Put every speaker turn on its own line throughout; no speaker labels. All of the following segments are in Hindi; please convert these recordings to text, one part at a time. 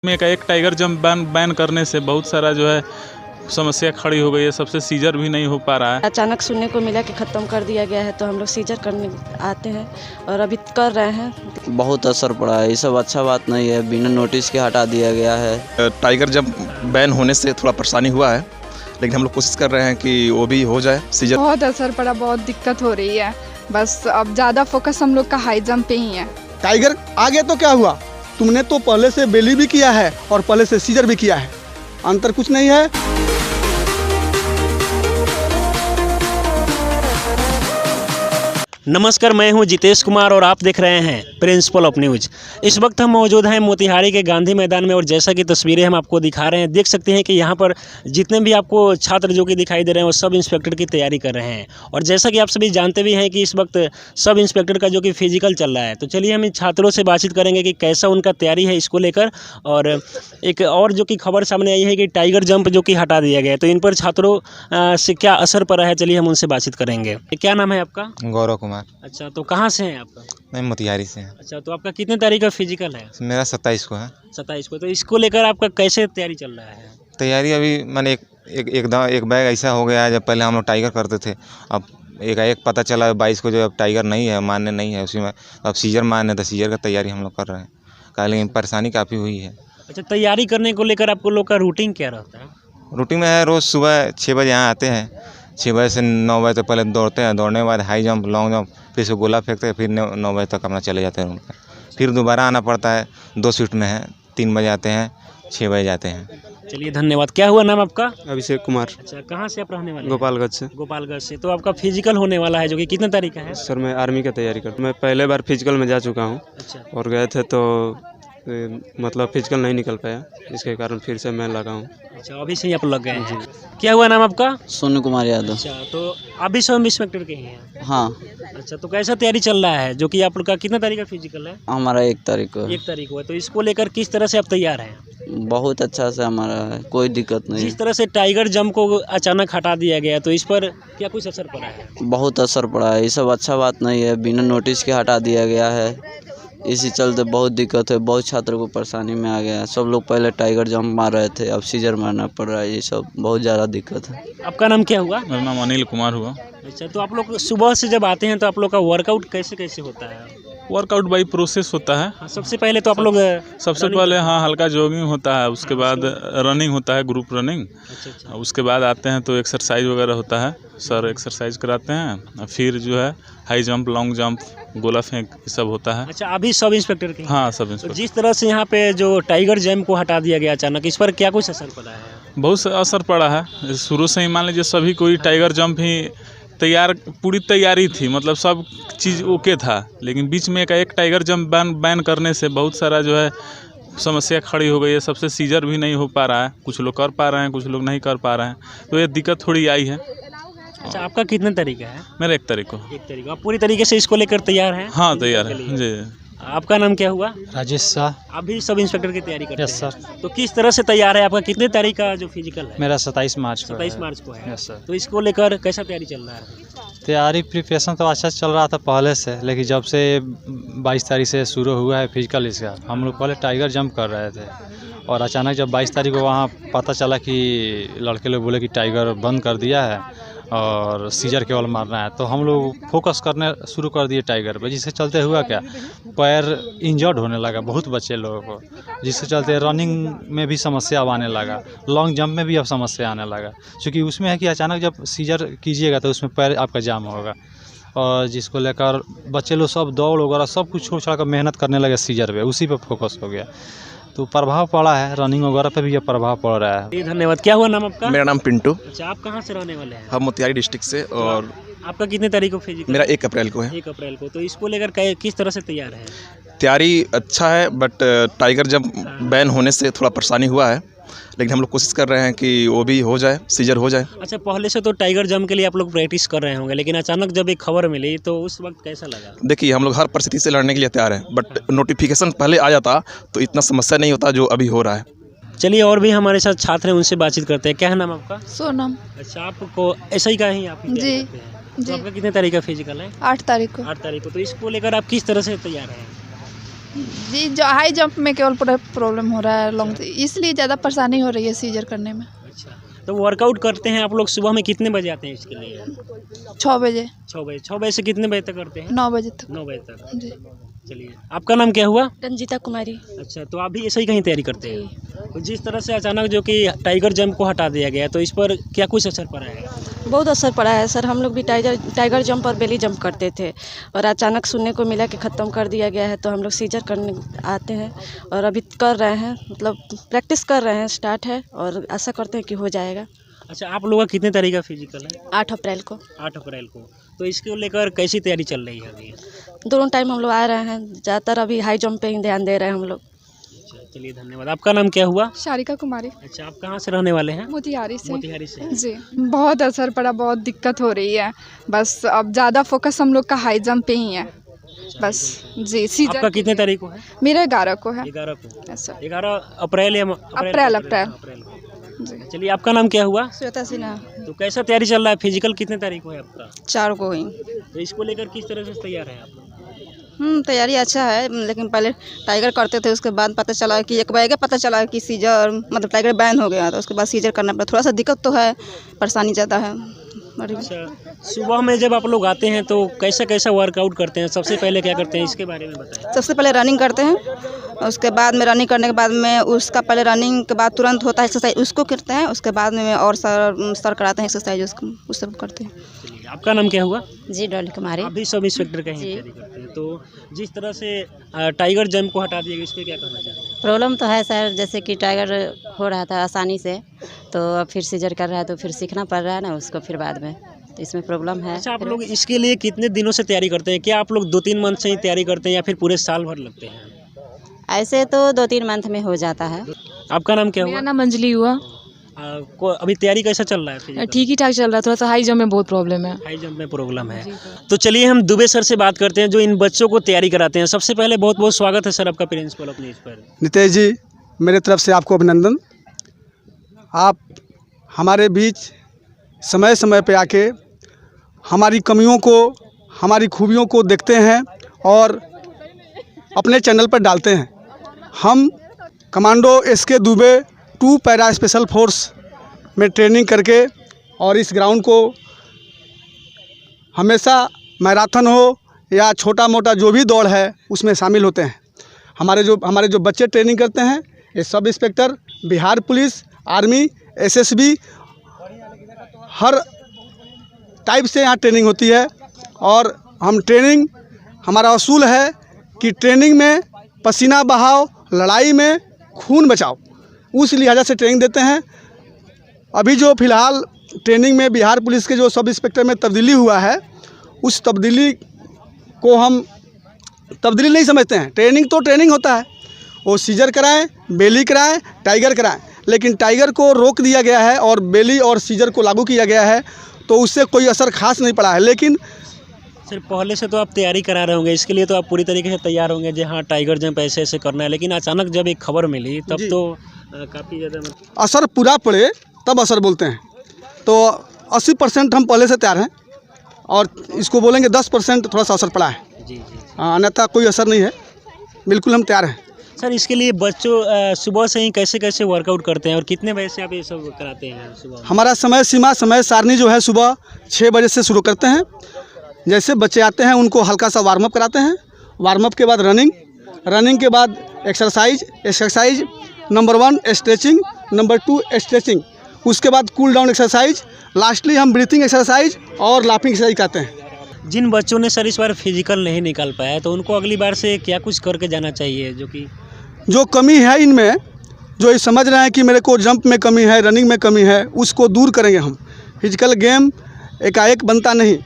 में का एक टाइगर जंप बैन करने से बहुत सारा जो है समस्या खड़ी हो गई है। सबसे सीजर भी नहीं हो पा रहा है।
अचानक सुनने को मिला कि ख़त्म कर दिया गया है, तो हम लोग सीजर करने आते हैं और अभी कर रहे हैं।
बहुत असर पड़ा है, ये सब अच्छा बात नहीं है, बिना नोटिस के हटा दिया गया है।
टाइगर जंप बैन होने से थोड़ा परेशानी हुआ है, लेकिन हम लोग कोशिश कर रहे हैं कि वो भी हो जाए सीजर।
बहुत असर पड़ा, बहुत दिक्कत हो रही है। बस अब ज़्यादा फोकस हम लोग का हाई जंप पे ही है।
टाइगर आ गया तो क्या हुआ, तुमने तो पहले से बेली भी किया है और पहले से सीजर भी किया है, अंतर कुछ नहीं है।
नमस्कार, मैं हूं जितेश कुमार और आप देख रहे हैं प्रिंसिपल ऑफ न्यूज़। इस वक्त हम मौजूद हैं मोतिहारी के गांधी मैदान में और जैसा कि तस्वीरें हम आपको दिखा रहे हैं, देख सकते हैं कि यहां पर जितने भी आपको छात्र जो कि दिखाई दे रहे हैं वो सब इंस्पेक्टर की तैयारी कर रहे हैं। और जैसा कि आप सभी जानते भी हैं कि इस वक्त सब इंस्पेक्टर का जो कि फिजिकल चल रहा है, तो चलिए हम इन छात्रों से बातचीत करेंगे कि कैसा उनका तैयारी है इसको लेकर। और एक और जो कि खबर सामने आई है कि टाइगर जंप जो कि हटा दिया गया है, तो इन पर छात्रों से क्या असर पड़ा है, चलिए हम उनसे बातचीत करेंगे। क्या नाम है आपका?
गौरव कुमार।
अच्छा, तो कहाँ से हैं आपका? मैं
मोतिहारी से हैं।
अच्छा, तो आपका कितने तारीख का फिजिकल है?
मेरा 27 को है।
27 को। तो इसको लेकर आपका कैसे तैयारी चल रहा है?
तैयारी अभी मैंने एक बैग ऐसा हो गया है, जब पहले हम लोग टाइगर करते थे, अब एक पता चला 22 को जो अब टाइगर नहीं है, मान्य नहीं है, उसी में अब सीजर मान्य, तो सीजर का तैयारी हम लोग कर रहे हैं। लेकिन परेशानी काफ़ी हुई है।
अच्छा, तैयारी करने को लेकर आपको लोग का रूटीन क्या रहता है?
रूटीन में है, रोज़ सुबह 6 बजे यहाँ आते हैं, 6 बजे से 9 बजे तक पहले दौड़ते हैं, दौड़ने के बाद हाई जंप, लॉन्ग जंप, फिर से गोला फेंकते हैं, फिर 9 बजे तक अपना चले जाते हैं रूम पर। फिर दोबारा आना पड़ता है, 2 शिफ्ट में है, 3 बजे आते हैं, 6 बजे जाते हैं।
चलिए, धन्यवाद। क्या हुआ नाम आपका?
अभिषेक कुमार।
अच्छा, कहाँ से आप रहने वाले?
गोपालगंज से।
गोपालगंज से। तो आपका फिजिकल होने वाला है जो कि कितने तारीख का है?
सर मैं आर्मी की तैयारी करता हूँ, मैं पहले बार फिजिकल में जा चुका हूँ।
अच्छा,
और गए थे तो मतलब फिजिकल नहीं निकल पाया, इसके कारण फिर से मैं लगा हूँ।
अच्छा, अभी से ही आप लग गए हैं। क्या हुआ नाम आपका?
सोनू कुमार यादव।
अच्छा, तो अभी सब इंस्पेक्टर के ही हैं?
हाँ,
अच्छा, तो कैसा तैयारी चल रहा है जो कि आप लोग का कितना तारीख का फिजिकल है?
हमारा 1 तारीख को।
1 तारीख को है। तो इसको लेकर किस तरह से आप तैयार हैं?
बहुत अच्छा से हमारा है, कोई दिक्कत नहीं।
जिस तरह से टाइगर जंप को अचानक हटा दिया गया, तो इस पर क्या कुछ असर पड़ा है?
बहुत असर पड़ा है, ये सब अच्छा बात नहीं है, बिना नोटिस के हटा दिया गया है। इसी चलते बहुत दिक्कत है, बहुत छात्रों को परेशानी में आ गया है। सब लोग पहले टाइगर जंप मार रहे थे, अब सीजर मारना पड़ रहा है, ये सब बहुत ज़्यादा दिक्कत है।
आपका नाम क्या हुआ?
मेरा नाम अनिल कुमार हुआ।
अच्छा, तो आप लोग सुबह से जब आते हैं तो आप लोग का वर्कआउट कैसे कैसे होता है?
वर्कआउट बाई प्रोसेस होता है।
हाँ, सबसे पहले तो आप लोग
सबसे पहले हल्का जॉगिंग होता है, उसके बाद रनिंग होता है, ग्रुप रनिंग।
अच्छा,
उसके बाद आते हैं तो एक्सरसाइज वगैरह होता है, सर एक्सरसाइज कराते हैं। फिर जो है हाई जंप, लॉन्ग जंप, गोला फेंक, ये सब होता है।
अच्छा, अभी सब इंस्पेक्टर के?
हाँ, सब
तो
इंस्पेक्टर।
जिस तरह से यहाँ पे जो टाइगर जंप को हटा दिया गया अचानक, इस पर क्या कुछ असर पड़ा है?
बहुत असर पड़ा है। शुरू से ही मान लीजिए सभी कोई टाइगर जंप ही पूरी तैयारी थी, मतलब सब चीज़ ओके था, लेकिन बीच में एक टाइगर जंप बैन करने से बहुत सारा जो है समस्या खड़ी हो गई है। सबसे सीजर भी नहीं हो पा रहा है, कुछ लोग कर पा रहे हैं, कुछ लोग नहीं कर पा रहे हैं, तो ये दिक्कत थोड़ी आई है।
अच्छा, आपका कितने तरीका है?
मेरा 1 तारीख को।
1 तारीख। आप पूरी तरीके से इसको लेकर तैयार हैं?
हाँ, तैयार है जी।
आपका नाम क्या हुआ?
राजेश शाह।
आप भी सब इंस्पेक्टर की तैयारी करते हैं?
Yes sir.
तो किस तरह से तैयार है? आपका कितने तारीख का जो फिजिकल है?
मेरा 27 मार्च को
27 मार्च को है।
Yes sir.
तो इसको लेकर कैसा तैयारी चल रहा है?
तैयारी प्रिपरेशन तो अच्छा चल रहा था पहले से, लेकिन जब से 22 तारीख से शुरू हुआ है फिजिकल इसका, हम लोग पहले टाइगर जंप कर रहे थे और अचानक जब 22 तारीख को वहाँ पता चला कि लड़के लोग बोले कि टाइगर बंद कर दिया है और सीजर केवल मारना है, तो हम लोग फोकस करने शुरू कर दिए टाइगर पे। जिससे चलते हुआ क्या, पैर इंजर्ड होने लगा बहुत बच्चे लोगों को, जिससे चलते रनिंग में भी समस्या आने लगा, लॉन्ग जंप में भी अब समस्या आने लगा। क्योंकि उसमें है कि अचानक जब सीजर कीजिएगा तो उसमें पैर आपका जाम होगा, और जिसको लेकर बच्चे लोग सब दौड़ वगैरह सब कुछ छोड़ छाड़ कर मेहनत करने लगे सीजर पे, उसी पे फोकस हो गया, तो प्रभाव पड़ा है, रनिंग वगैरह पे भी ये प्रभाव पड़ रहा है।
धन्यवाद। क्या हुआ नाम आपका?
मेरा नाम पिंटू।
अच्छा, आप कहाँ से रहने वाले हैं?
हम मोतिहारी डिस्ट्रिक्ट से। और
आपका कितने तारीख को फिजिकल?
मेरा 1 अप्रैल को है।
1 अप्रैल को। तो इसको लेकर किस तरह से तैयार है?
तैयारी अच्छा है, बट टाइगर जंप बैन होने से थोड़ा परेशानी हुआ है, लेकिन हम लोग कोशिश कर रहे हैं कि वो भी हो जाए, सीजर हो जाए।
अच्छा, पहले से तो टाइगर जंप के लिए आप लोग प्रैक्टिस कर रहे होंगे, लेकिन अचानक जब एक खबर मिली तो उस वक्त कैसा लगा?
देखिए, हम लोग हर परिस्थिति से लड़ने के लिए तैयार हैं, बट नोटिफिकेशन पहले आ जाता तो इतना समस्या नहीं होता जो अभी हो रहा है।
चलिए, और भी हमारे साथ छात्र हैं, उनसे बातचीत करते हैं। क्या है नाम आपका?
सोनम।
अच्छा, आपको ऐसा ही का ही आप
जी
तो आपका कितने तारीख का फिजिकल है?
8 तारीख को।
8 तारीख को। तो इसको लेकर आप किस तरह से तैयार हैं?
जी जो हाई जंप में केवल प्रॉब्लम हो रहा है लॉन्ग, इसलिए ज़्यादा परेशानी हो रही है सीजर करने में।
अच्छा, तो वर्कआउट करते हैं आप लोग सुबह में कितने बजे आते हैं इसके लिए?
6 बजे
6 बजे से कितने बजे तक करते हैं?
9 बजे तक।
9 बजे तक।
जी
चलिए, आपका नाम क्या हुआ?
रंजीता कुमारी।
अच्छा, तो आप भी ऐसे ही कहीं तैयारी करते हैं? तो जिस तरह से अचानक जो कि टाइगर जंप को हटा दिया गया, तो इस पर क्या कुछ असर पड़ा है?
बहुत असर पड़ा है सर। हम लोग भी टाइगर जंप और बेली जंप करते थे और अचानक सुनने को मिला कि ख़त्म कर दिया गया है, तो हम लोग सीजर करने आते हैं और अभी कर रहे हैं, मतलब प्रैक्टिस कर रहे हैं, स्टार्ट है और आशा करते हैं कि हो जाएगा।
अच्छा, आप लोगों का कितने तारीख का फिजिकल है?
8 अप्रैल को।
8 अप्रैल को। तो इसको लेकर कैसी तैयारी चल रही है अभी?
दोनों टाइम हम लोग आ रहे हैं, ज़्यादातर अभी हाई जंप पे ही ध्यान दे रहे हैं हम लोग।
अच्छा, चलिए धन्यवाद। आपका नाम क्या हुआ?
शारिका कुमारी।
अच्छा, आप कहाँ से रहने वाले हैं?
मोतिहारी से।
मोतिहारी से।
जी बहुत असर पड़ा, बहुत दिक्कत हो रही है। बस अब ज़्यादा फोकस हम लोग का हाई जंप पे ही है बस। जी सीजर
आपका कितने तारीख को है?
मेरा 11 को है।
11 को।
ऐसा
11 अप्रैल या
अप्रैल
को।
जी।
चलिए, आपका नाम क्या हुआ?
श्वेता सिन्हा।
तो कैसा तैयारी चल रहा है? फिजिकल कितने तारीख को है आपका?
4 को हुई।
तो इसको लेकर किस तरह से तैयार है आप?
तैयारी अच्छा है, लेकिन पहले टाइगर करते थे, उसके बाद पता चला कि एक बैग पता चला कि सीजर मतलब टाइगर बैन हो गया, तो उसके बाद सीजर करना पड़ा। थोड़ा सा दिक्कत तो है, परेशानी ज़्यादा है।
अच्छा, सुबह में जब आप लोग आते हैं तो कैसा कैसा वर्कआउट करते हैं? सबसे पहले क्या करते हैं इसके बारे में बताएं।
सबसे पहले रनिंग करते हैं, उसके बाद में रनिंग करने के बाद में उसका पहले रनिंग के बाद तुरंत होता है एक्सरसाइज, उसको करते हैं। उसके बाद में और सर कराते हैं एक्सरसाइज, उसको उस सब करते हैं।
चलिए, आपका नाम क्या हुआ?
जी डॉली कुमारी।
आप भी सब इंस्पेक्टर का ही तैयारी करते हैं। तो जिस तरह से टाइगर जंप को हटा दिया गया, इस पर क्या कहना चाहते हैं?
प्रॉब्लम तो है सर, जैसे कि टाइगर हो रहा था आसानी से, तो अब फिर सीजर कर रहा है, तो फिर सीखना पड़ रहा है ना उसको फिर बाद में, तो इसमें प्रॉब्लम है।
अच्छा, आप लोग इसके लिए कितने दिनों से तैयारी करते हैं? क्या आप लोग 2-3 मंथ से ही तैयारी करते हैं या फिर पूरे साल भर लगते हैं?
ऐसे तो 2-3 मंथ में हो जाता है।
आपका नाम क्या हुआ?
मेरा नाम अंजलि हुआ।
अभी तैयारी कैसा चल रहा है?
ठीक ही ठाक चल रहा है, थोड़ा सा हाई जंप में बहुत प्रॉब्लम है।
हाई जंप में प्रॉब्लम है। तो चलिए हम दुबे सर से बात करते हैं जो इन बच्चों को तैयारी कराते हैं। सबसे पहले बहुत बहुत स्वागत है सर आपका प्रिंसिपल अपने इस पर।
नितेश जी, मेरे तरफ से आपको अभिनंदन। आप हमारे बीच समय समय पे आके हमारी कमियों को, हमारी खूबियों को देखते हैं और अपने चैनल पर डालते हैं। हम commando SK Dubey 2 para special force में ट्रेनिंग करके और इस ग्राउंड को हमेशा मैराथन हो या छोटा मोटा जो भी दौड़ है उसमें शामिल होते हैं। हमारे जो बच्चे ट्रेनिंग करते हैं, ये सब inspector, Bihar police, army, SSB, हर टाइप से यहाँ ट्रेनिंग होती है। और हम ट्रेनिंग, हमारा असूल है कि ट्रेनिंग में पसीना बहाओ, लड़ाई में खून बचाओ, उस लिहाजा से ट्रेनिंग देते हैं। अभी जो फ़िलहाल ट्रेनिंग में बिहार पुलिस के जो सब इंस्पेक्टर में तब्दीली हुआ है, उस तब्दीली को हम तब्दीली नहीं समझते हैं। ट्रेनिंग तो ट्रेनिंग होता है, वो सीजर कराएं, बेली कराएं, टाइगर कराएं, लेकिन टाइगर को रोक दिया गया है और बेली और सीजर को लागू किया गया है, तो उससे कोई असर खास नहीं पड़ा है। लेकिन
सर पहले से तो आप तैयारी करा रहे होंगे, इसके लिए तो आप पूरी तरीके से तैयार होंगे जी हाँ टाइगर जंप ऐसे ऐसे करना है, लेकिन अचानक जब एक खबर मिली तब तो काफ़ी ज़्यादा
असर पूरा पड़े तब असर बोलते हैं। तो 80% हम पहले से तैयार हैं और इसको बोलेंगे 10% थोड़ा सा असर पड़ा है।
जी।
अन्यथा कोई असर नहीं है, बिल्कुल हम तैयार हैं।
सर इसके लिए बच्चों सुबह से ही कैसे कैसे वर्कआउट करते हैं और कितने बजे से आप ये सब कराते हैं सुबह?
हमारा समय सीमा, समय सारणी जो है सुबह 6 बजे से शुरू करते हैं। जैसे बच्चे आते हैं उनको हल्का सा वार्म अप कराते हैं, वार्म अप के बाद रनिंग के बाद exercise number 1 stretching, number 2 stretching, उसके बाद कूल डाउन एक्सरसाइज, लास्टली हम ब्रीथिंग एक्सरसाइज और लाफिंग एक्सरसाइज करते हैं।
जिन बच्चों ने सर इस बार फिजिकल नहीं निकाल पाया तो उनको अगली बार से क्या कुछ करके जाना चाहिए? जो
कमी है इनमें, जो ये समझ रहे हैं कि मेरे को जंप में कमी है, रनिंग में कमी है, उसको दूर करेंगे हम। फिजिकल गेम एकाएक बनता नहीं,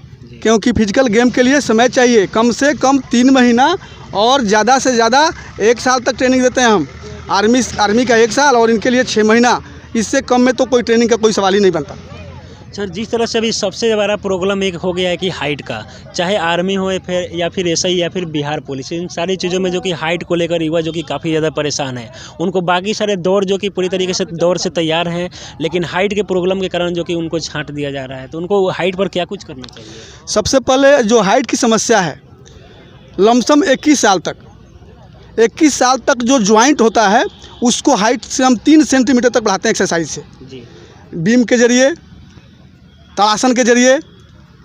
क्योंकि फिजिकल गेम के लिए समय चाहिए, कम से कम 3 महीना और ज़्यादा से ज़्यादा 1 साल तक ट्रेनिंग देते हैं हम। आर्मी का 1 साल और इनके लिए 6 महीना, इससे कम में तो कोई ट्रेनिंग का कोई सवाल ही नहीं बनता।
सर जिस तरह से अभी सबसे बड़ा प्रॉब्लम एक हो गया है कि हाइट का, चाहे आर्मी हो या फिर एसआई या फिर बिहार पुलिस, इन सारी चीज़ों में जो कि हाइट को लेकर युवा जो कि काफ़ी ज़्यादा परेशान है, उनको बाकी सारे दौड़ जो कि पूरी तरीके से दौड़ से तैयार हैं, लेकिन हाइट के प्रॉब्लम के कारण जो कि उनको छांट दिया जा रहा है, तो उनको हाइट पर क्या कुछ करना चाहिए?
सबसे पहले जो हाइट की समस्या है, लमसम 21 साल तक 21 साल तक जो जॉइंट होता है उसको हाइट से हम 3 सेंटीमीटर तक बढ़ाते हैं एक्सरसाइज से, बीम के जरिए, ताड़ासन के जरिए,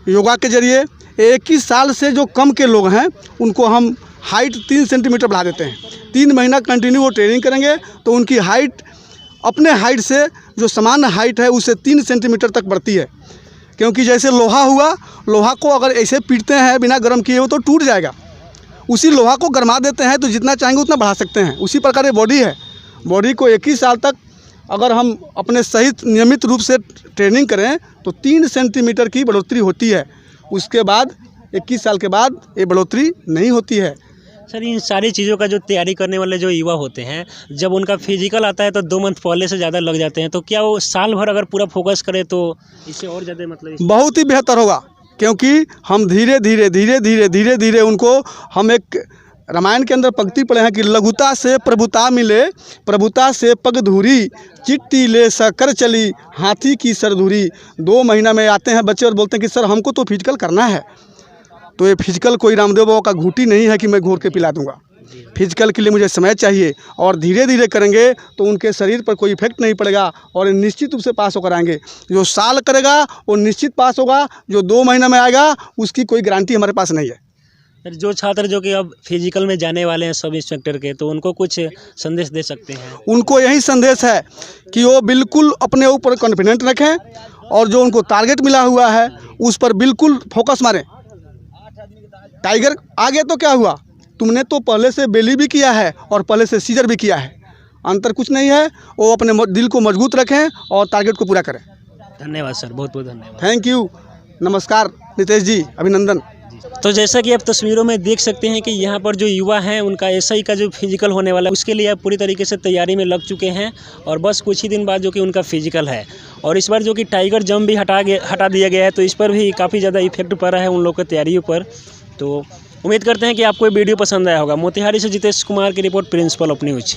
योगा के जरिए। 21 साल से जो कम के लोग हैं उनको हम हाइट 3 सेंटीमीटर बढ़ा देते हैं। 3 महीना कंटिन्यू वो ट्रेनिंग करेंगे तो उनकी हाइट अपने हाइट से जो सामान्य हाइट है उससे 3 सेंटीमीटर तक बढ़ती है। क्योंकि जैसे लोहा हुआ, लोहा को अगर ऐसे पीटते हैं बिना गर्म किए हुए तो टूट जाएगा। उसी लोहा को गरमा देते हैं तो जितना चाहेंगे उतना बढ़ा सकते हैं। उसी प्रकार ये बॉडी है। बॉडी को 21 साल तक अगर हम अपने सही नियमित रूप से ट्रेनिंग करें तो 3 सेंटीमीटर की बढ़ोतरी होती है। उसके बाद 21 साल के बाद ये बढ़ोतरी नहीं होती है।
सर, इन सारी चीज़ों का जो तैयारी करने वाले जो युवा होते हैं, जब उनका फिजिकल आता है तो 2 मंथ पहले से ज़्यादा लग जाते हैं, तो क्या वो साल भर अगर पूरा फोकस करे तो इससे और ज़्यादा मतलब
बहुत ही बेहतर होगा। क्योंकि हम धीरे धीरे उनको, हम एक रामायण के अंदर पंक्ति पढ़े हैं कि लघुता से प्रभुता मिले, प्रभुता से पग धूरी, चिट्टी ले सकर चली, हाथी की सरधूरी। 2 महीना में आते हैं बच्चे और बोलते हैं कि सर हमको तो फिजिकल करना है। तो ये फिजिकल कोई रामदेव बाबा का घूटी नहीं है कि मैं घोर के पिला दूंगा। फिजिकल के लिए मुझे समय चाहिए और धीरे धीरे करेंगे तो उनके शरीर पर कोई इफेक्ट नहीं पड़ेगा और निश्चित रूप से पास होकर आएंगे। जो साल करेगा वो निश्चित पास होगा, जो 2 महीना में आएगा उसकी कोई गारंटी हमारे पास नहीं है।
सर, जो छात्र जो कि अब फिजिकल में जाने वाले हैं सब इंस्पेक्टर के, तो उनको कुछ संदेश दे सकते हैं? उनको
यही संदेश है कि वो बिल्कुल अपने ऊपर कॉन्फिडेंट रखें और जो उनको टारगेट मिला हुआ है उस पर बिल्कुल फोकस मारें। टाइगर आगे तो क्या हुआ, तुमने तो पहले से बेली भी किया है और पहले से सीजर भी किया है, अंतर कुछ नहीं है। वो अपने दिल को मजबूत रखें और टारगेट को पूरा करें।
धन्यवाद सर, बहुत बहुत धन्यवाद।
थैंक यू, नमस्कार नितेश जी, अभिनंदन।
तो जैसा कि आप तस्वीरों में देख सकते हैं कि यहाँ पर जो युवा हैं उनका एसआई का जो फिजिकल होने वाला है उसके लिए आप पूरी तरीके से तैयारी में लग चुके हैं और बस कुछ ही दिन बाद जो कि उनका फिजिकल है। और इस बार जो कि टाइगर जंप भी हटा दिया गया है, तो इस पर भी काफ़ी ज़्यादा इफेक्ट पड़ रहा है उन लोगों की तैयारियों पर। तो उम्मीद करते हैं कि आपको ये वीडियो पसंद आया होगा। मोतिहारी से जितेश कुमार की रिपोर्ट, प्रिंसिपल ऑफ न्यूज़।